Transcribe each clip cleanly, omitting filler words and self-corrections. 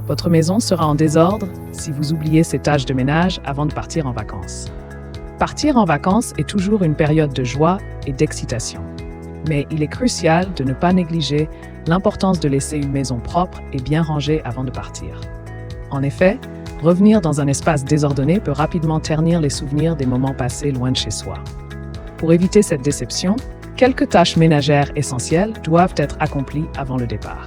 Votre maison sera en désordre si vous oubliez ces tâches de ménage avant de partir en vacances. Partir en vacances est toujours une période de joie et d'excitation. Mais il est crucial de ne pas négliger l'importance de laisser une maison propre et bien rangée avant de partir. En effet, revenir dans un espace désordonné peut rapidement ternir les souvenirs des moments passés loin de chez soi. Pour éviter cette déception, quelques tâches ménagères essentielles doivent être accomplies avant le départ.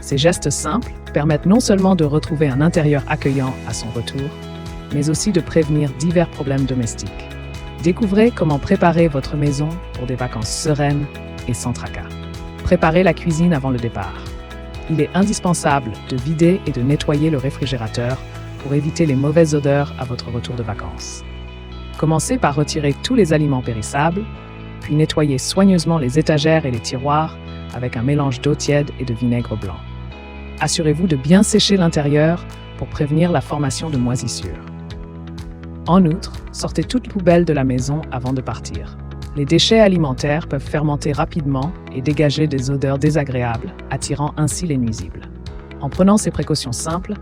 Ces gestes simples permettent non seulement de retrouver un intérieur accueillant à son retour, mais aussi de prévenir divers problèmes domestiques. Découvrez comment préparer votre maison pour des vacances sereines et sans tracas. Préparez la cuisine avant le départ. Il est indispensable de vider et de nettoyer le réfrigérateur pour éviter les mauvaises odeurs à votre retour de vacances. Commencez par retirer tous les aliments périssables, puis nettoyez soigneusement les étagères et les tiroirs avec un mélange d'eau tiède et de vinaigre blanc. Assurez-vous de bien sécher l'intérieur pour prévenir la formation de moisissures. En outre, sortez toute poubelle de la maison avant de partir. Les déchets alimentaires peuvent fermenter rapidement et dégager des odeurs désagréables, attirant ainsi les nuisibles. En prenant ces précautions simples,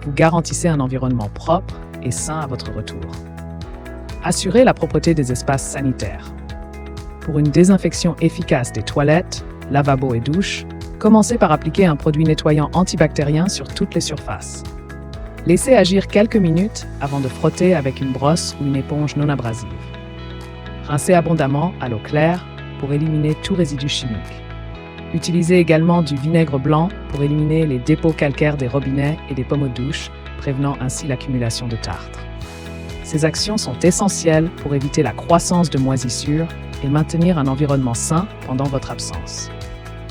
vous garantissez un environnement propre et sain à votre retour. Assurez la propreté des espaces sanitaires. Pour une désinfection efficace des toilettes, lavabos et douches, commencez par appliquer un produit nettoyant antibactérien sur toutes les surfaces. Laissez agir quelques minutes avant de frotter avec une brosse ou une éponge non abrasive. Rincez abondamment à l'eau claire pour éliminer tout résidu chimique. Utilisez également du vinaigre blanc pour éliminer les dépôts calcaires des robinets et des pommeaux de douche, prévenant ainsi l'accumulation de tartre. Ces actions sont essentielles pour éviter la croissance de moisissures et maintenir un environnement sain pendant votre absence.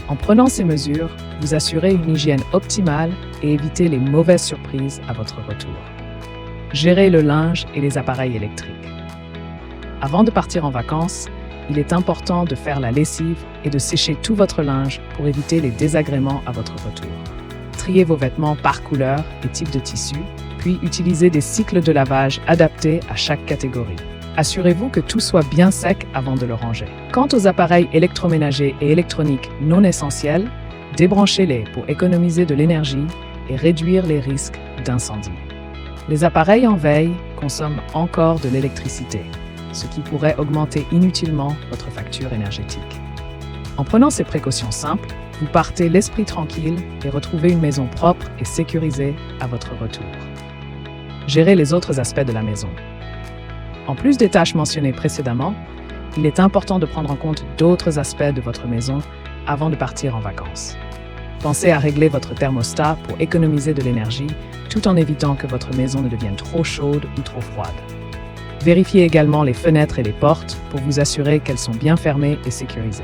En prenant ces mesures, vous assurez une hygiène optimale et évitez les mauvaises surprises à votre retour. Gérez le linge et les appareils électriques. Avant de partir en vacances, il est important de faire la lessive et de sécher tout votre linge pour éviter les désagréments à votre retour. Triez vos vêtements par couleur et type de tissu, puis utilisez des cycles de lavage adaptés à chaque catégorie. Assurez-vous que tout soit bien sec avant de le ranger. Quant aux appareils électroménagers et électroniques non essentiels, débranchez-les pour économiser de l'énergie et réduire les risques d'incendie. Les appareils en veille consomment encore de l'électricité, ce qui pourrait augmenter inutilement votre facture énergétique. En prenant ces précautions simples, vous partez l'esprit tranquille et retrouvez une maison propre et sécurisée à votre retour. Gérez les autres aspects de la maison. En plus des tâches mentionnées précédemment, il est important de prendre en compte d'autres aspects de votre maison avant de partir en vacances. Pensez à régler votre thermostat pour économiser de l'énergie, tout en évitant que votre maison ne devienne trop chaude ou trop froide. Vérifiez également les fenêtres et les portes pour vous assurer qu'elles sont bien fermées et sécurisées.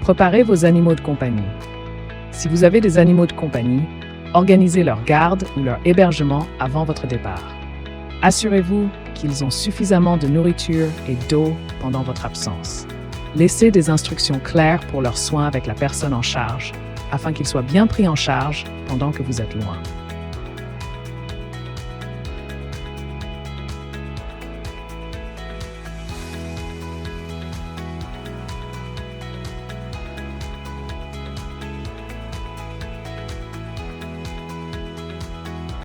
Préparez vos animaux de compagnie. Si vous avez des animaux de compagnie, organisez leur garde ou leur hébergement avant votre départ. Assurez-vous qu'ils ont suffisamment de nourriture et d'eau pendant votre absence. Laissez des instructions claires pour leurs soins avec la personne en charge, afin qu'ils soient bien pris en charge pendant que vous êtes loin.